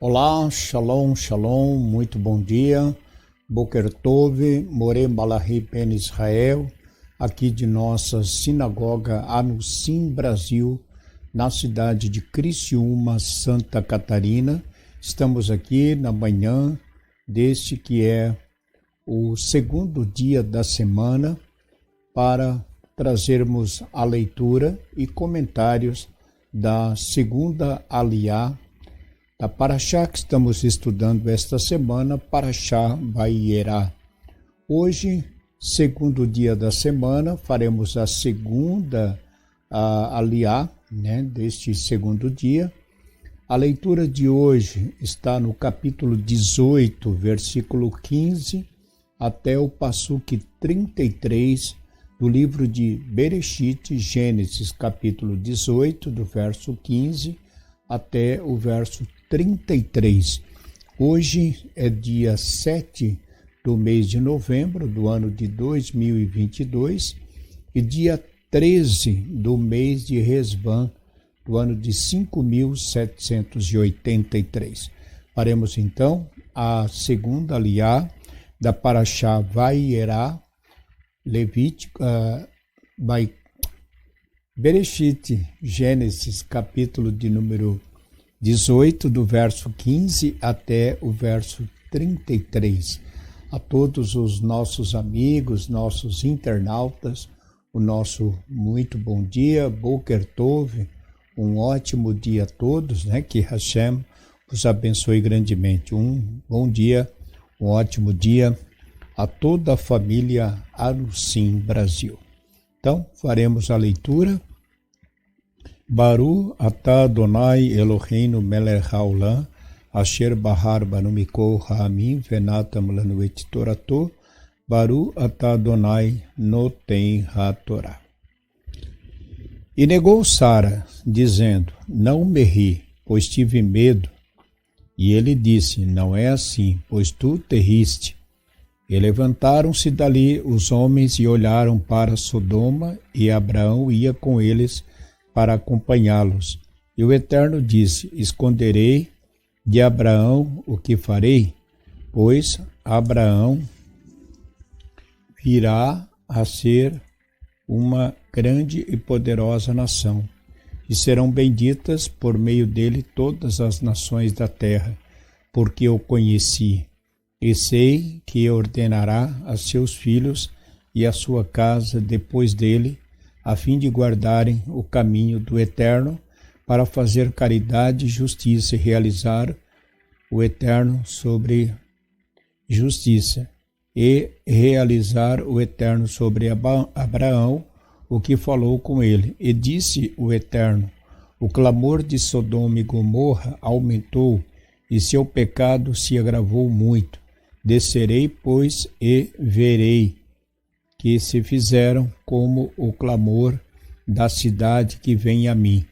Olá, shalom, shalom, muito bom dia. Boker Tov, Moreh Malahi Ben Israel, aqui de nossa sinagoga Anusim Brasil, na cidade de Criciúma, Santa Catarina. Estamos aqui na manhã deste que é o segundo dia da semana para trazermos a leitura e comentários da segunda Aliyá da Parashá que estamos estudando esta semana, Parashá Vayera. Hoje, segundo dia da semana, faremos a segunda Aliyá, deste segundo dia. A leitura de hoje está no capítulo 18, versículo 15, até o passuque 33 do livro de Bereshit, Gênesis, capítulo 18, do verso 15 até o verso 33. Hoje é dia 7 do mês de novembro do ano de 2022 e dia 13 do mês de Resvan do ano de 5.783. Faremos então a segunda Aliyá da Parashá Vayera, Bereshit, Gênesis, capítulo de número 18, do verso 15 até o verso 33. A todos os nossos amigos, nossos internautas, o nosso muito bom dia, Boker Tov, um ótimo dia a todos, que Hashem os abençoe grandemente. Um bom dia, um ótimo dia a toda a família Anusim Brasil. Então, faremos a leitura. Baru atah Adonai Eloheinu melech haolam, asher bahar banu mikol ha'amim venatam lanu et torato, Baru atah Adonai noten ha'torá. E negou Sara, dizendo, não me ri, pois tive medo. E ele disse, não é assim, pois tu te riste. E levantaram-se dali os homens e olharam para Sodoma, e Abraão ia com eles para acompanhá-los. E o Eterno disse, esconderei de Abraão o que farei, pois Abraão virá a ser uma grande e poderosa nação, e serão benditas por meio dele todas as nações da terra, porque o conheci. E sei que ordenará a seus filhos e a sua casa depois dele, a fim de guardarem o caminho do Eterno, para fazer caridade e justiça e realizar o Eterno sobre justiça, e realizar o Eterno sobre Abraão, o que falou com ele. E disse o Eterno, o clamor de Sodoma e Gomorra aumentou, e seu pecado se agravou muito. Descerei, pois, e verei que se fizeram como o clamor da cidade que vem a mim.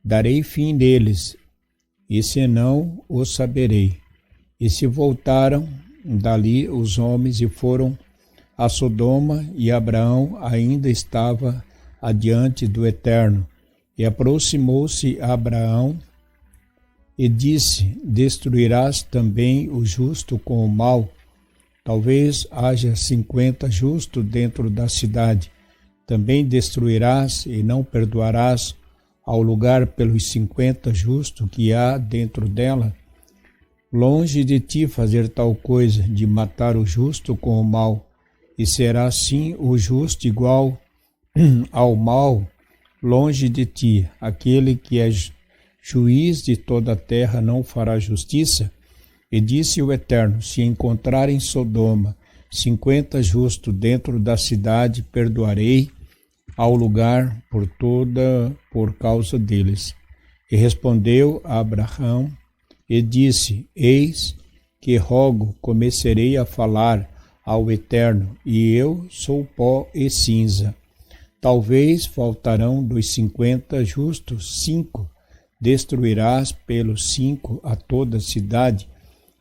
Darei fim neles, e se não, o saberei. E se voltaram dali os homens e foram a Sodoma, e Abraão ainda estava adiante do Eterno. E aproximou-se Abraão e disse, destruirás também o justo com o mal? Talvez haja 50 justos dentro da cidade. Também destruirás e não perdoarás ao lugar pelos 50 justos que há dentro dela? Longe de ti fazer tal coisa, de matar o justo com o mal. E será assim o justo igual ao mal? Longe de ti, aquele que é juiz de toda a terra não fará justiça? E disse o Eterno, se encontrar em Sodoma 50 justos dentro da cidade, perdoarei ao lugar por causa deles. E respondeu a Abraão e disse, eis que rogo, começarei a falar ao Eterno, e eu sou pó e cinza. Talvez faltarão dos 50 justos 5, destruirás pelos 5 a toda a cidade?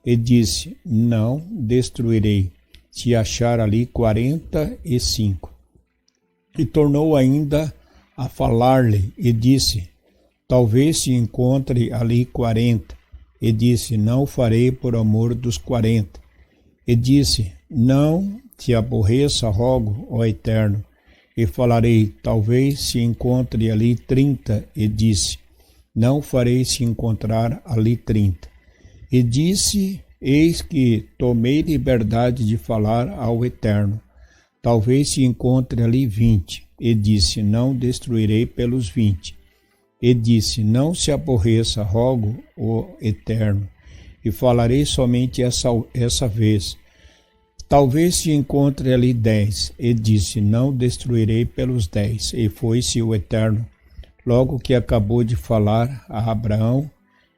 E disse, não destruirei, se achar ali 45. E tornou ainda a falar-lhe, e disse, talvez se encontre ali 40. E disse: não farei por amor dos 40. E disse: não te aborreça, rogo, ó Eterno, e falarei, talvez se encontre ali 30. E disse: não farei se encontrar ali 30. E disse: eis que tomei liberdade de falar ao Eterno, talvez se encontre ali 20. E disse: não destruirei pelos 20. E disse: não se aborreça, rogo, ó Eterno, e falarei somente essa vez. Talvez se encontre ali 10. E disse: não destruirei pelos 10. E foi-se o Eterno, logo que acabou de falar a Abraão,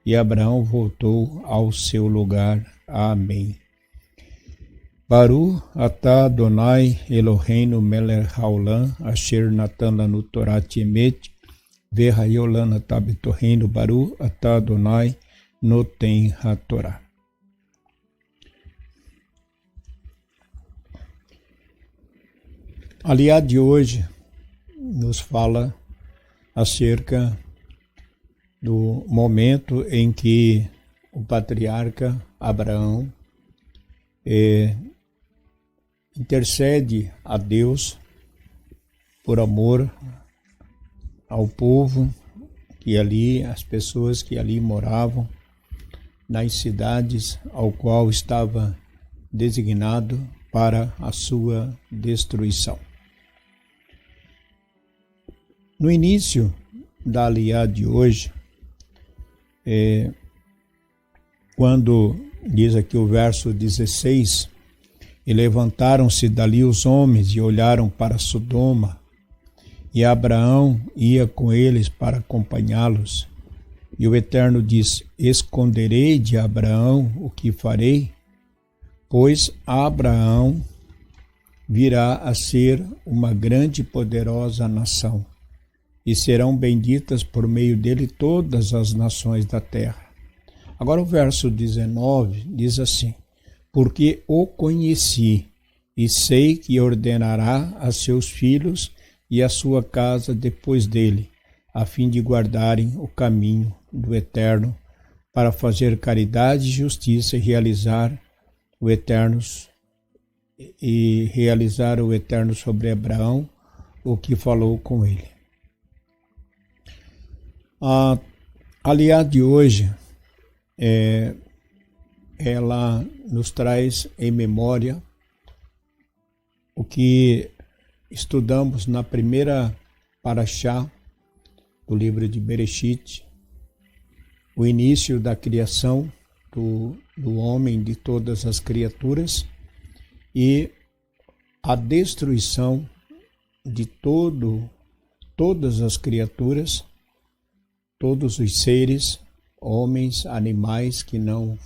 e Abraão voltou ao seu lugar. Amém. Baru atah Adonai Eloheinu melech haolam, asher natan lanu Torat emet, Verraiolana Tabitorreino Baru atah Adonai noten hatorá. A aliá de hoje nos fala acerca do momento em que o patriarca Abraão intercede a Deus por amor ao povo que ali, as pessoas que ali moravam, nas cidades ao qual estava designado para a sua destruição. No início da aliá de hoje, quando diz aqui o verso 16, e levantaram-se dali os homens e olharam para Sodoma, e Abraão ia com eles para acompanhá-los. E o Eterno diz: esconderei de Abraão o que farei, pois Abraão virá a ser uma grande e poderosa nação, e serão benditas por meio dele todas as nações da terra. Agora o verso 19 diz assim: porque o conheci, e sei que ordenará a seus filhos e a sua casa depois dele, a fim de guardarem o caminho do Eterno, para fazer caridade e justiça e realizar o Eterno sobre Abraão o que falou com ele. A aliá de hoje, ela nos traz em memória o que estudamos na primeira paraxá do livro de Bereshit, o início da criação do homem, de todas as criaturas, e a destruição de todas as criaturas, todos os seres, homens, animais que não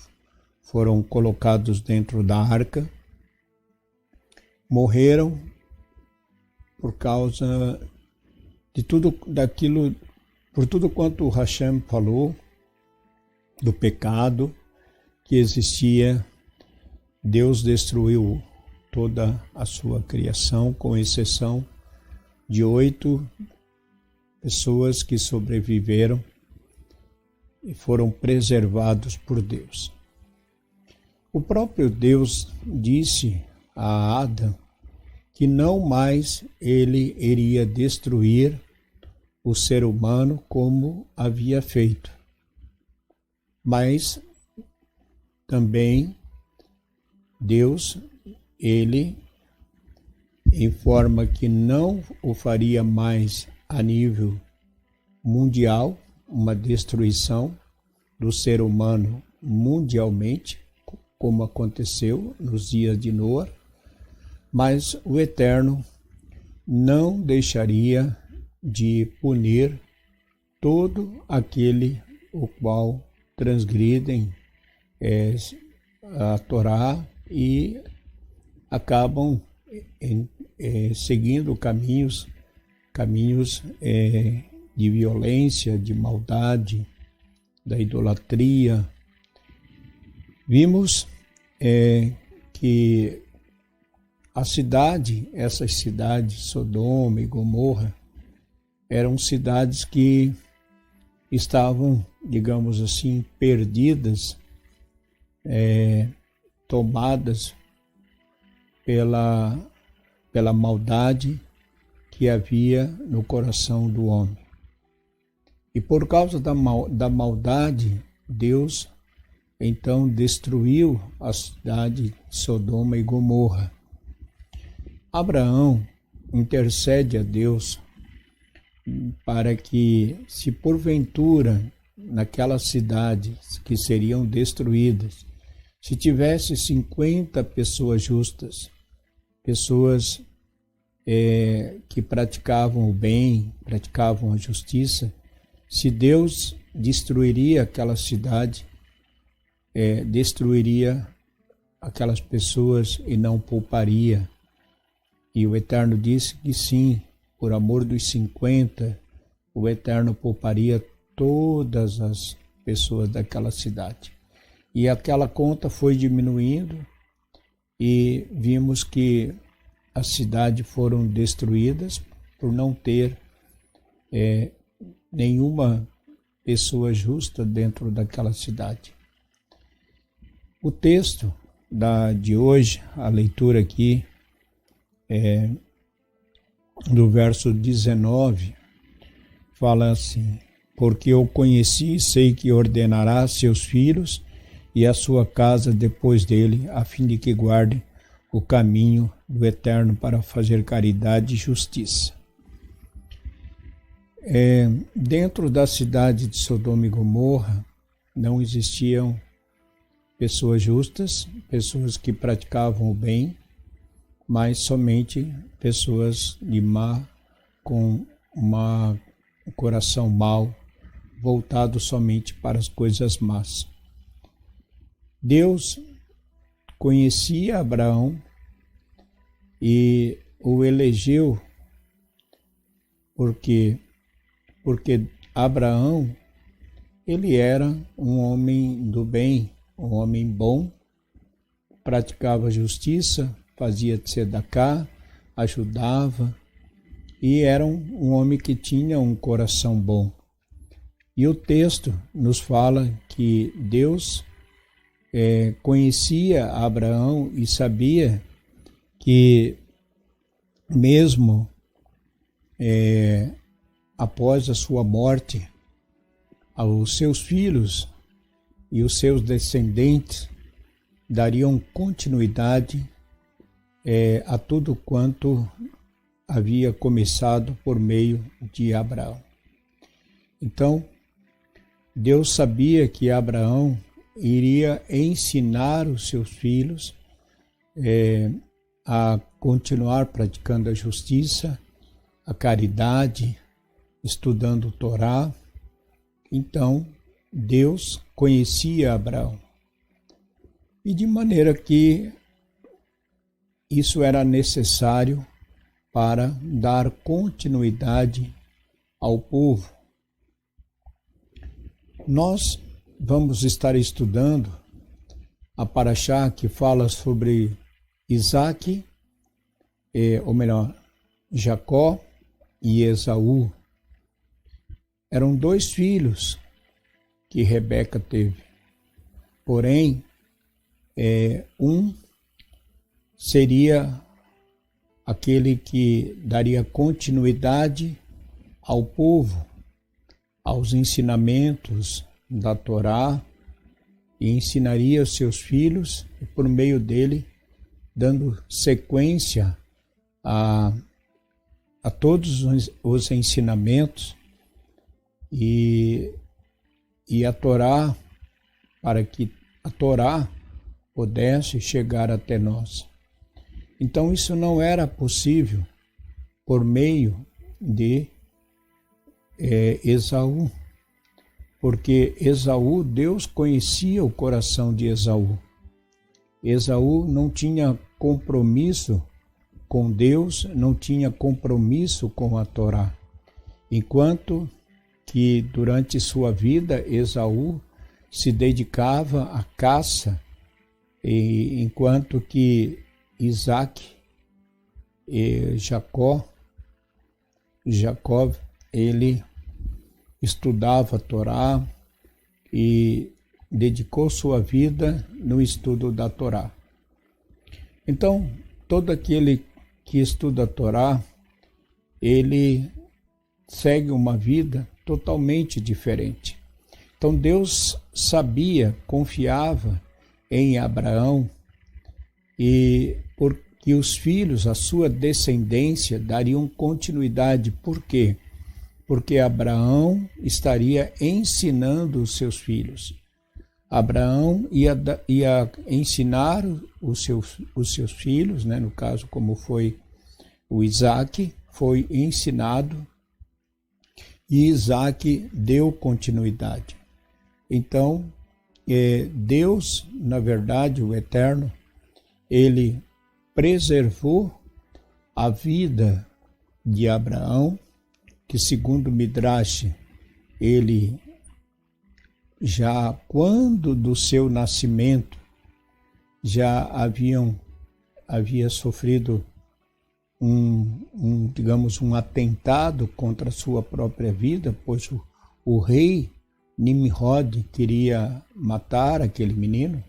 foram colocados dentro da arca, morreram por causa de tudo daquilo, por tudo quanto o Hashem falou, do pecado que existia. Deus destruiu toda a sua criação, com exceção de 8 pessoas que sobreviveram e foram preservados por Deus. O próprio Deus disse a Adão que não mais ele iria destruir o ser humano como havia feito, mas também Deus, ele informa que não o faria mais a nível mundial, uma destruição do ser humano mundialmente, como aconteceu nos dias de Noé, mas o Eterno não deixaria de punir todo aquele o qual transgridem a Torá e acabam seguindo caminhos de violência, de maldade, da idolatria. Vimos que essas cidades, Sodoma e Gomorra, eram cidades que estavam, digamos assim, perdidas, tomadas pela maldade que havia no coração do homem. E por causa da maldade, Deus então destruiu a cidade de Sodoma e Gomorra. Abraão intercede a Deus para que, se porventura naquelas cidades que seriam destruídas, se tivesse 50 pessoas justas, pessoas que praticavam o bem, praticavam a justiça, se Deus destruiria aquela cidade, destruiria aquelas pessoas e não pouparia. E o Eterno disse que sim, por amor dos 50, o Eterno pouparia todas as pessoas daquela cidade. E aquela conta foi diminuindo e vimos que as cidades foram destruídas por não ter nenhuma pessoa justa dentro daquela cidade. O texto de hoje, a leitura aqui, do verso 19, fala assim: porque eu conheci e sei que ordenará seus filhos e a sua casa depois dele, a fim de que guarde o caminho do Eterno para fazer caridade e justiça. Dentro da cidade de Sodoma e Gomorra não existiam pessoas justas, pessoas que praticavam o bem, mas somente pessoas com um coração mau, voltado somente para as coisas más. Deus conhecia Abraão e o elegeu porque Abraão, ele era um homem do bem, um homem bom, praticava justiça, fazia tzedaká, ajudava, e era um homem que tinha um coração bom. E o texto nos fala que Deus conhecia Abraão e sabia que mesmo após a sua morte, os seus filhos e os seus descendentes dariam continuidade a tudo quanto havia começado por meio de Abraão. Então, Deus sabia que Abraão iria ensinar os seus filhos a continuar praticando a justiça, a caridade, estudando o Torá. Então, Deus conhecia Abraão. E de maneira que isso era necessário para dar continuidade ao povo. Nós vamos estar estudando a paraxá que fala sobre Isaac, ou melhor, Jacó e Esaú. Eram 2 filhos que Rebeca teve. Porém, um seria aquele que daria continuidade ao povo, aos ensinamentos da Torá, e ensinaria os seus filhos, e por meio dele, dando sequência a todos os ensinamentos e a Torá, para que a Torá pudesse chegar até nós. Então isso não era possível por meio de Esaú, porque Esaú, Deus conhecia o coração de Esaú. Esaú não tinha compromisso com Deus, não tinha compromisso com a Torá, enquanto que durante sua vida Esaú se dedicava à caça, e enquanto que Isaac e Jacó, ele estudava a Torá e dedicou sua vida no estudo da Torá. Então, todo aquele que estuda a Torá, ele segue uma vida totalmente diferente. Então Deus sabia, confiava em Abraão e porque os filhos, a sua descendência, dariam continuidade. Por quê? Porque Abraão estaria ensinando os seus filhos. Abraão ia ensinar os seus filhos, né? No caso, como foi o Isaac, foi ensinado e Isaac deu continuidade. Então, Deus, na verdade, o Eterno, ele preservou a vida de Abraão, que segundo Midrash, ele já quando do seu nascimento já havia sofrido digamos, um atentado contra a sua própria vida, pois o rei Nimrod queria matar aquele menino,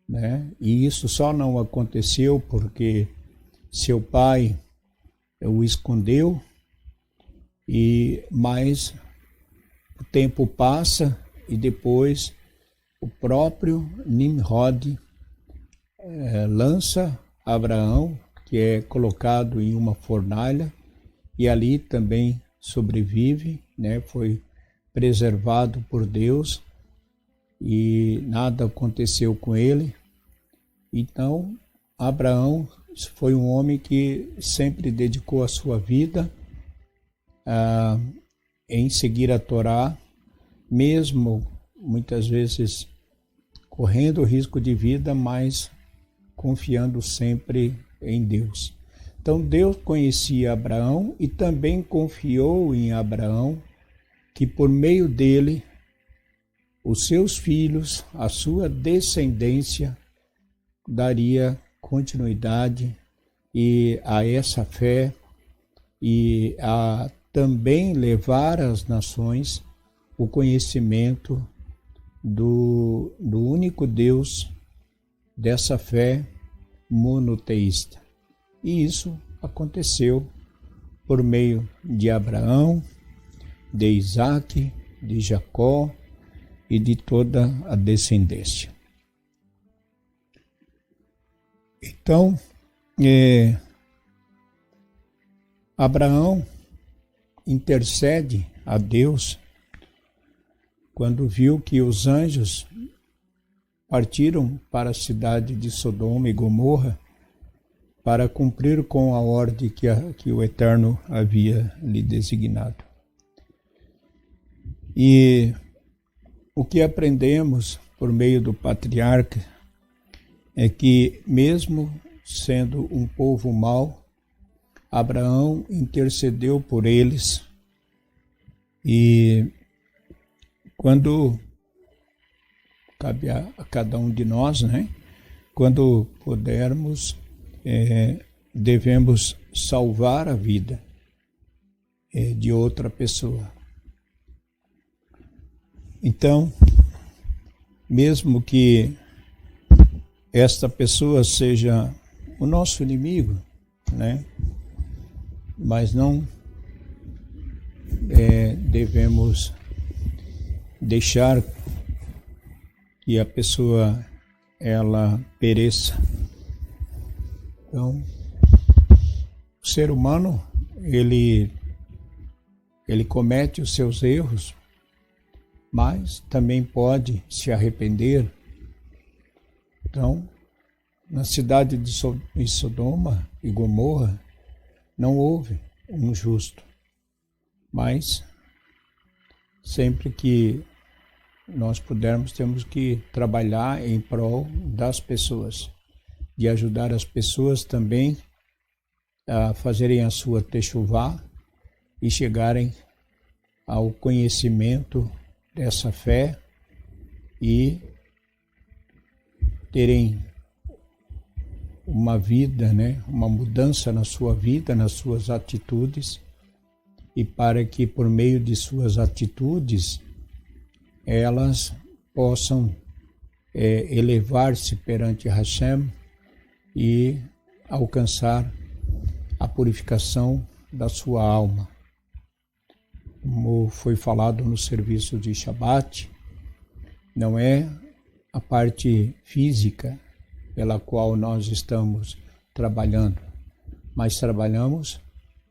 né? E isso só não aconteceu porque seu pai o escondeu, mas o tempo passa e depois o próprio Nimrod lança Abraão, que é colocado em uma fornalha, e ali também sobrevive, né? Foi preservado por Deus e nada aconteceu com ele. Então, Abraão foi um homem que sempre dedicou a sua vida em seguir a Torá, mesmo muitas vezes correndo risco de vida, mas confiando sempre em Deus. Então Deus conhecia Abraão e também confiou em Abraão que por meio dele os seus filhos, a sua descendência, daria continuidade a essa fé e a também levar às nações o conhecimento do único Deus, dessa fé monoteísta. E isso aconteceu por meio de Abraão, de Isaac, de Jacó e de toda a descendência. Então, Abraão intercede a Deus quando viu que os anjos partiram para a cidade de Sodoma e Gomorra para cumprir com a ordem que o Eterno havia lhe designado. E o que aprendemos por meio do patriarca é que, mesmo sendo um povo mau, Abraão intercedeu por eles e quando cabe a cada um de nós, né? Quando pudermos, devemos salvar a vida de outra pessoa. Então, mesmo que esta pessoa seja o nosso inimigo, né? Mas não devemos deixar que a pessoa ela pereça. Então, o ser humano ele comete os seus erros, mas também pode se arrepender. Então, na cidade de Sodoma e Gomorra não houve um justo, mas sempre que nós pudermos, temos que trabalhar em prol das pessoas, de ajudar as pessoas também a fazerem a sua techuvá e chegarem ao conhecimento dessa fé e terem uma vida, né, uma mudança na sua vida, nas suas atitudes, e para que por meio de suas atitudes elas possam elevar-se perante Hashem e alcançar a purificação da sua alma. Como foi falado no serviço de Shabbat, não é a parte física pela qual nós estamos trabalhando, mas trabalhamos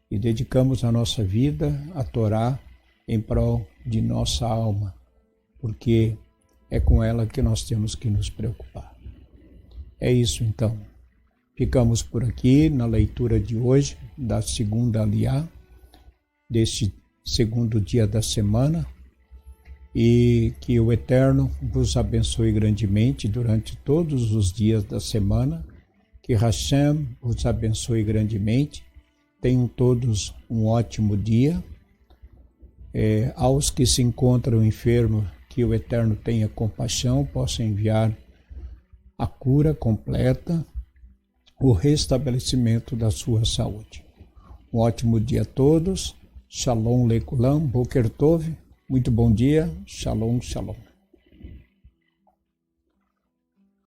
e dedicamos a nossa vida à Torá em prol de nossa alma, porque é com ela que nós temos que nos preocupar. É isso então. Ficamos por aqui na leitura de hoje, da segunda Aliá, deste segundo dia da semana, e que o Eterno vos abençoe grandemente durante todos os dias da semana, que Hashem vos abençoe grandemente. Tenham todos um ótimo dia. Aos que se encontram enfermos, que o Eterno tenha compaixão, possa enviar a cura completa, o restabelecimento da sua saúde. Um ótimo dia a todos. Shalom Lekulam, Boker Tov. Muito bom dia. Shalom, shalom.